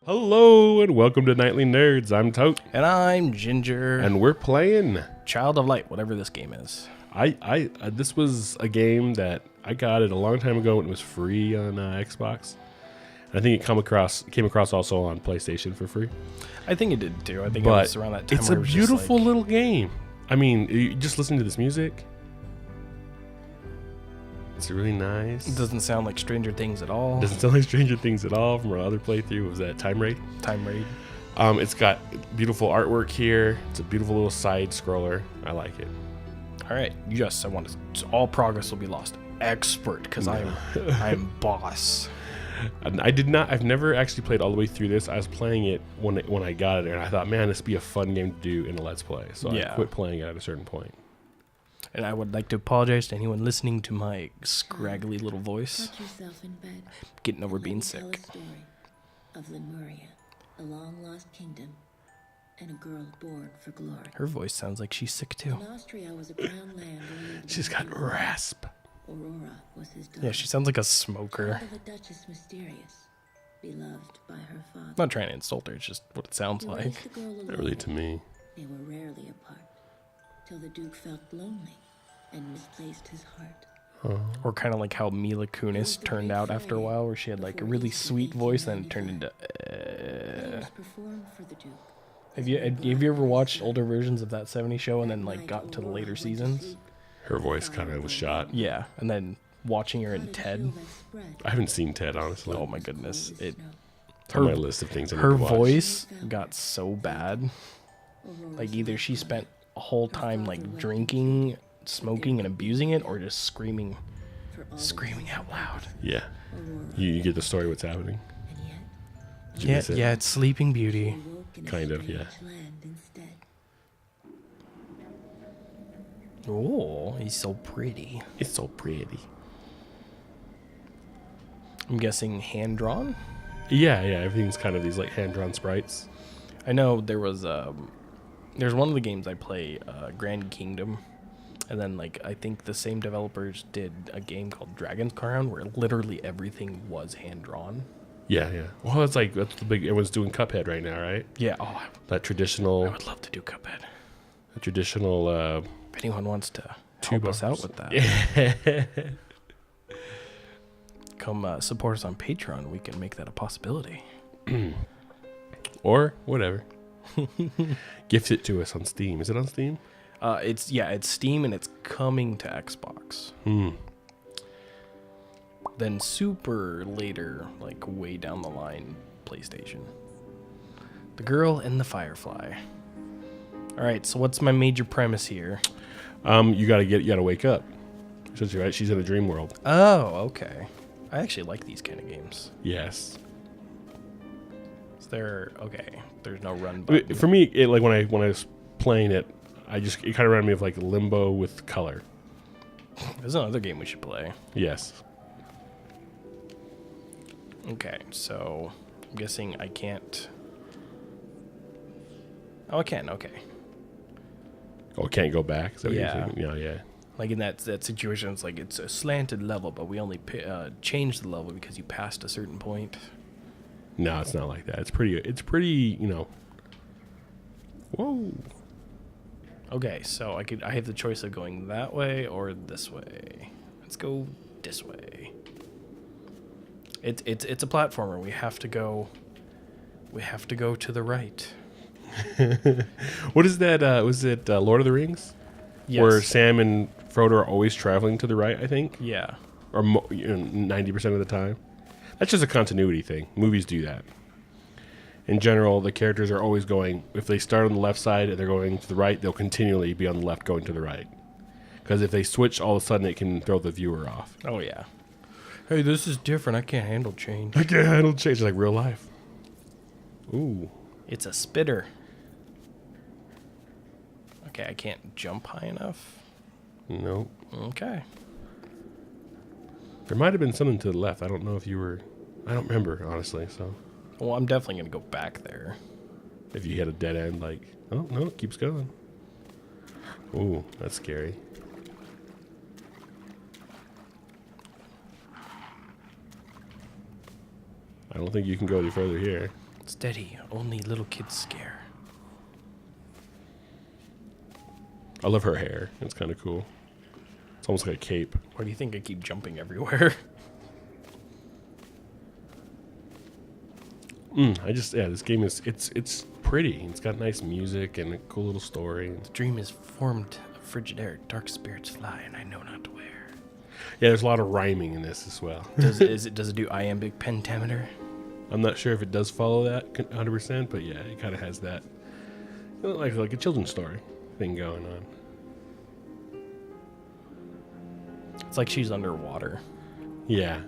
Hello and welcome to Nightly Nerds. I'm Tote. And I'm Ginger. And we're playing Child of Light, whatever this game is. This was a game that I got it a long time ago when it was free on Xbox. And I think it came across also on PlayStation for free. I think it did too. I think it was around that time. It's a beautiful little game. I mean, you just listen to this music. It's really nice. It doesn't sound like Stranger Things at all. Doesn't sound like Stranger Things at all from our other playthrough. Was that Time Raid? Time Raid. It's got beautiful artwork here. It's a beautiful little side scroller. I like it. All right. Yes, I want to. All progress will be lost. Expert, because I'm boss. And I've never actually played all the way through this. I was playing it when I got it, and I thought, man, this would be a fun game to do in a Let's Play. So I quit playing it at a certain point. And I would like to apologize to anyone listening to my scraggly little voice. Tuck yourself in bed. Getting over being sick. Tell a story of Lemuria, a long-lost kingdom, and a girl born for glory. Her voice sounds like she's sick too. In Austria was a crown land. She's got rasp. Aurora was his daughter. Yeah, she sounds like a smoker. Child of a duchess mysterious, beloved by her father. I'm not trying to insult her, it's just what it sounds He like. raised the girl alone. Not really to me. They were rarely apart, till the Duke felt lonely and misplaced his heart. Or kind of like how Mila Kunis turned out after a while, where she had like a really sweet voice, then it turned into. It was performed for the Duke. Have you ever watched older versions of that '70s show and then like got to the later seasons? Her voice kind of was shot. Yeah, and then watching her in Ted. I haven't seen Ted, honestly. Oh my goodness, It's on my list of things I need her to watch. voice got so bad. Like either she spent a whole time like drinking, smoking, and abusing it, or just screaming out loud. Yeah. You get the story what's happening? Did you Yeah, miss it? yeah, it's Sleeping Beauty. Kind of, yeah. Oh, he's so pretty. It's so pretty. I'm guessing hand drawn. Yeah, everything's kind of these like hand-drawn sprites. I know there's one of the games I play, Grand Kingdom, and then like I think the same developers did a game called Dragon's Crown where literally everything was hand drawn. Yeah. Well, that's the big. Everyone's doing Cuphead right now, right? Yeah. Oh, That traditional. I would love to do Cuphead. The traditional. If anyone wants to help us out with that, Yeah. come support us on Patreon. We can make that a possibility. Or whatever. Gift it to us on Steam. Is it on Steam? It's Steam and it's coming to Xbox. Then super later, like way down the line, PlayStation. The Girl and the Firefly. All right, so what's my major premise here? You gotta wake up. She's right. She's in a dream world. Oh, okay. I actually like these kind of games. Yes. There's no run button. For me, like when I was playing it, it kind of reminded me of like Limbo with color. There's another game we should play. Yes. Okay, so I'm guessing I can't. Oh, I can. Okay. Oh, can't go back. Is that what Yeah. you're saying? Yeah. Like in that situation, it's like it's a slanted level, but we only changed the level because you passed a certain point. No, it's not like that. It's pretty. Whoa. Okay, so I have the choice of going that way or this way. Let's go this way. It's a platformer. We have to go to the right. What is that? Was it Lord of the Rings? Yes. Where Sam and Frodo are always traveling to the right, I think? Yeah. Or 90% of the time. That's just a continuity thing. Movies do that. In general, the characters are always going, if they start on the left side and they're going to the right, they'll continually be on the left going to the right. Because if they switch, all of a sudden it can throw the viewer off. Oh, yeah. Hey, this is different. I can't handle change. I can't handle change. It's like real life. Ooh. It's a spitter. Okay, I can't jump high enough. Nope. Okay. There might have been something to the left. I don't know if you were... I don't remember, honestly, so... Well, I'm definitely going to go back there. If you hit a dead end, like... Oh, no, it keeps going. Ooh, that's scary. I don't think you can go any further here. Steady, only little kids scare. I love her hair. It's kind of cool. It's almost like a cape. Why do you think I keep jumping everywhere? This game it's pretty. It's got nice music and a cool little story. The dream is formed of frigid air, dark spirits fly, and I know not where. Yeah, there's a lot of rhyming in this as well. Does it do iambic pentameter? I'm not sure if it does follow that 100%, but yeah, it kind of has that, like a children's story thing going on. It's like she's underwater. Yeah.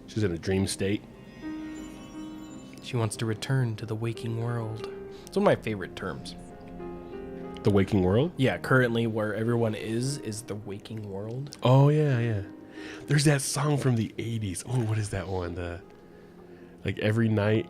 She's in a dream state. She wants to return to the waking world. It's one of my favorite terms. The waking world? Yeah, currently where everyone is the waking world. Oh, yeah. There's that song from the 80s. Oh, what is that one? Like every night.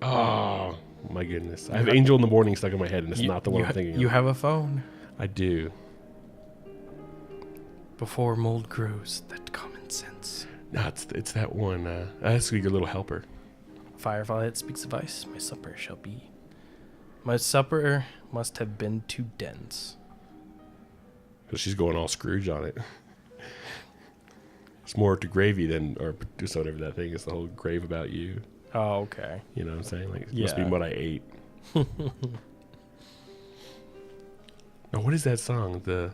Oh, my goodness. I have Angel in the Morning stuck in my head, and it's not the one I'm thinking of. You have a phone. I do. Before mold grows, that common sense. No, it's that one. That's your little helper. Firefly that speaks of ice, my supper shall be. My supper must have been too dense. Because she's going all Scrooge on it. It's more to gravy than, or just whatever that thing is, the whole grave about you. Oh, okay. You know what I'm saying? Like, it Yeah. must be what I ate. Now, what is that song? I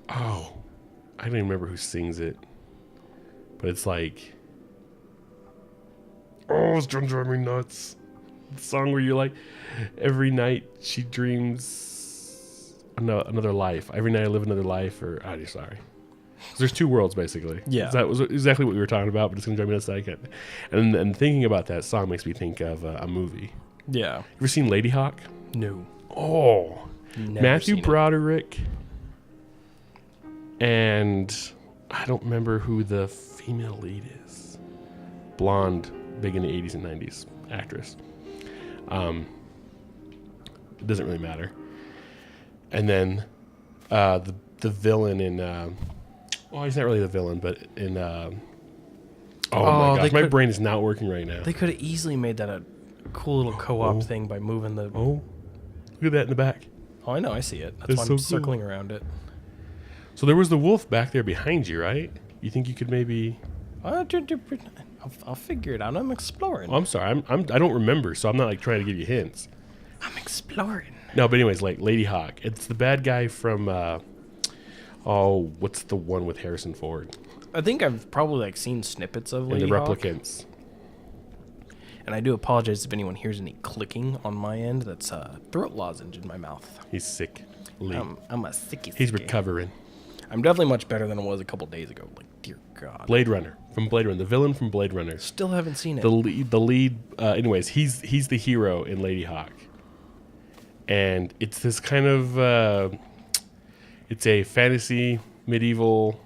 don't even remember who sings it. But it's like, it's gonna drive me nuts. The song where you're like, every night she dreams another life. Every night I live another life, or, sorry. There's two worlds, basically. Yeah. That was exactly what we were talking about, but it's going to drive me nuts. I can't. And thinking about that song makes me think of a movie. Yeah. You ever seen Lady Hawk? No. Oh. Never Matthew seen it. Broderick. And I don't remember who the female lead is. Blonde, big in the 80s and 90s actress. It doesn't really matter. And then the villain in... he's not really the villain, but in... my gosh, my brain is not working right now. They could have easily made that a cool little co-op thing by moving the... Oh, look at that in the back. Oh, I know, I see it. That's That's why so I'm cool. circling around it. So there was the wolf back there behind you, right? You think you could maybe... I'll figure it out. I'm exploring. Oh, I'm sorry. I don't remember, so I'm not like trying to give you hints. I'm exploring. No, but anyways, like Lady Hawk. It's the bad guy from... what's the one with Harrison Ford? I think I've probably like seen snippets of And Lady the Hawk. Replicants. And I do apologize if anyone hears any clicking on my end. That's throat lozenge in my mouth. He's sick. I'm a sicky. He's sicky. recovering. I'm definitely much better than I was a couple days ago. Like, dear God. Blade Runner. From Blade Runner. The villain from Blade Runner. Still haven't seen it. The lead. Anyways, he's the hero in Lady Hawk. And it's this kind of... it's a fantasy, medieval...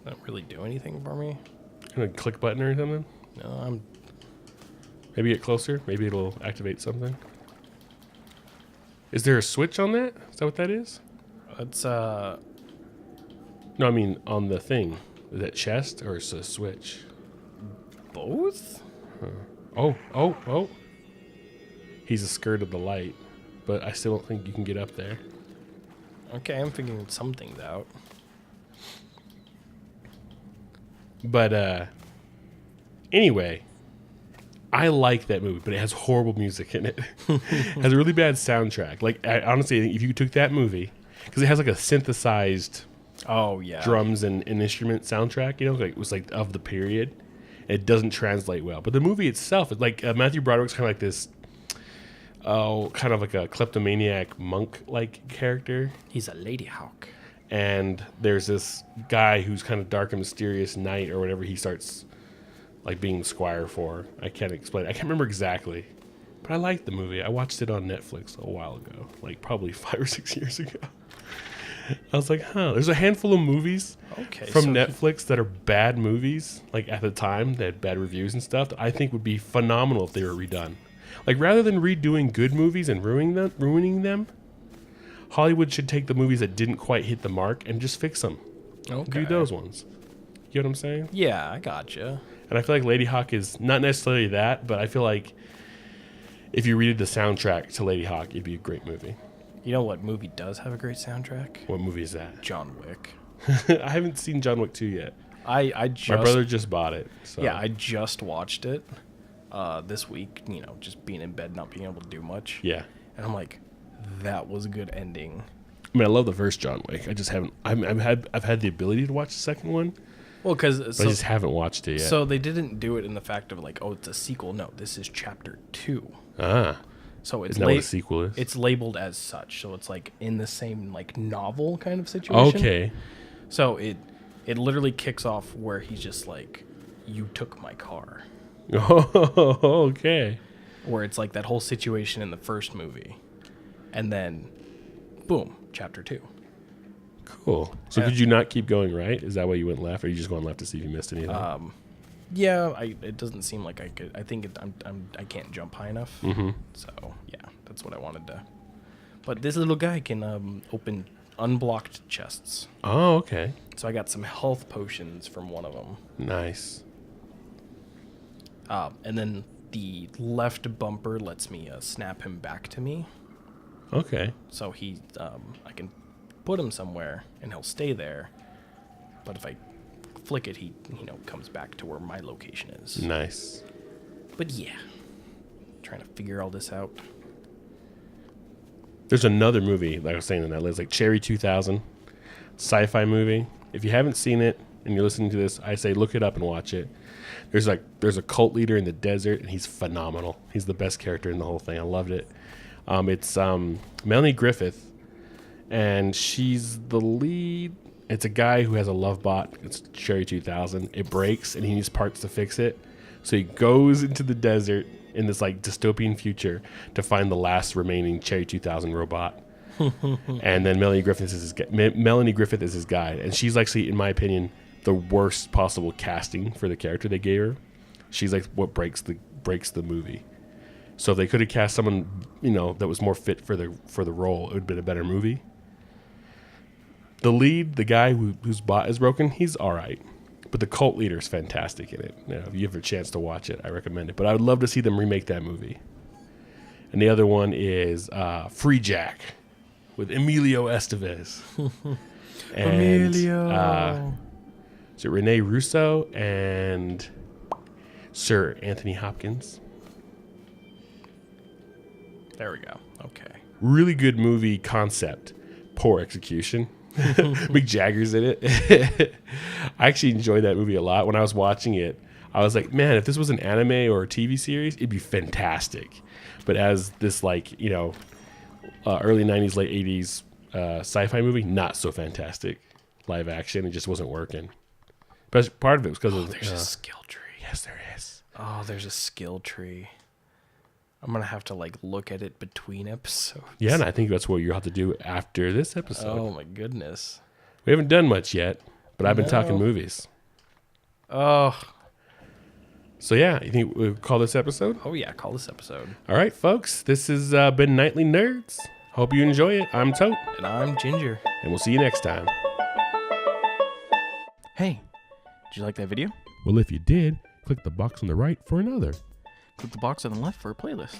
Not really do anything for me. Kind of click button or something. No, Maybe get closer. Maybe it'll activate something. Is there a switch on that? Is that what that is? It's No, I mean on the thing. Is that chest or is it a switch? both. Oh. He's a skirt of the light, but I still don't think you can get up there. Okay, I'm figuring something's out. But anyway, I like that movie, but it has horrible music in it. It has a really bad soundtrack. Like, I honestly think if you took that movie, because it has like a synthesized Oh yeah. drums and instrument soundtrack, you know, like it was like of the period. It doesn't translate well, but the movie itself is like Matthew Broderick's kind of like this, kind of like a kleptomaniac monk-like character. He's a Lady Hawk. And there's this guy who's kind of dark and mysterious knight or whatever he starts like being the squire for. I can't explain. I can't remember exactly, but I liked the movie. I watched it on Netflix a while ago, like probably 5 or 6 years ago. I was like, there's a handful of movies from Netflix that are bad movies. Like at the time, they had bad reviews and stuff that I think would be phenomenal if they were redone. Like rather than redoing good movies and ruining them, Hollywood should take the movies that didn't quite hit the mark and just fix them. Okay. Do those ones. You know what I'm saying? Yeah, I gotcha. And I feel like Lady Hawk is not necessarily that, but I feel like if you read the soundtrack to Lady Hawk, it'd be a great movie. You know what movie does have a great soundtrack? What movie is that? John Wick. I haven't seen John Wick 2 yet. I just, my brother just bought it. So. Yeah, I just watched it this week. You know, just being in bed, not being able to do much. Yeah. And I'm like, that was a good ending. I mean, I love the first John Wick. I just haven't. I've had the ability to watch the second one. Well, because I just haven't watched it yet. So they didn't do it in the fact of like, oh, it's a sequel. No, this is chapter 2. Ah. So it's Isn't that what a sequel is? It's labeled as such. So it's like in the same like novel kind of situation. Okay. So it literally kicks off where he's just like, you took my car. Oh, okay. Where it's like that whole situation in the first movie. And then, boom, chapter 2. Cool. So could you not keep going right? Is that why you went left, or you just going left to see if you missed anything? Yeah, it doesn't seem like I could. I think I can't jump high enough. Mm-hmm. So yeah, that's what I wanted to. But this little guy can open unblocked chests. Oh, okay. So I got some health potions from one of them. Nice. And then the left bumper lets me snap him back to me. Okay. So he, I can put him somewhere and he'll stay there. But if I flick it, he, comes back to where my location is. Nice. But yeah, trying to figure all this out. There's another movie, like I was saying in that list, like Cherry 2000, sci-fi movie. If you haven't seen it and you're listening to this, I say look it up and watch it. There's a cult leader in the desert, and he's phenomenal. He's the best character in the whole thing. I loved it. It's Melanie Griffith, and she's the lead. It's a guy who has a love bot. It's Cherry 2000. It breaks, and he needs parts to fix it. So he goes into the desert in this like dystopian future to find the last remaining Cherry 2000 robot. And then Melanie Griffith is his guide, and she's actually, in my opinion, the worst possible casting for the character they gave her. She's like what breaks the movie. So if they could have cast someone, that was more fit for the role, it would have been a better movie. The lead, the guy whose bot is broken, he's all right. But the cult leader is fantastic in it. If you have a chance to watch it, I recommend it. But I would love to see them remake that movie. And the other one is Free Jack with Emilio Estevez. And, Emilio. is it Rene Russo and Sir Anthony Hopkins? There we go. Okay. Really good movie concept. Poor execution. Mick Jagger's in it. I actually enjoyed that movie a lot. When I was watching it, I was like, man, if this was an anime or a TV series, it'd be fantastic. But as this early 90s, late 80s sci-fi movie, not so fantastic. Live action, it just wasn't working. But part of it was because of... There's a skill tree. Yes, there is. Oh, there's a skill tree. I'm going to have to look at it between episodes. Yeah, and I think that's what you'll have to do after this episode. Oh, my goodness. We haven't done much yet, but I've been talking movies. Oh. So yeah, you think we'll call this episode? Oh, yeah, call this episode. All right, folks. This has been Nightly Nerds. Hope you enjoy it. I'm Tote. And I'm Ginger. And we'll see you next time. Hey, did you like that video? Well, if you did, click the box on the right for another. Click the box on the left for a playlist.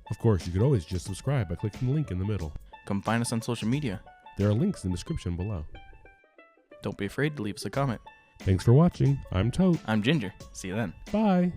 Of course, you could always just subscribe by clicking the link in the middle. Come find us on social media. There are links in the description below. Don't be afraid to leave us a comment. Thanks for watching. I'm Tote. I'm Ginger. See you then. Bye.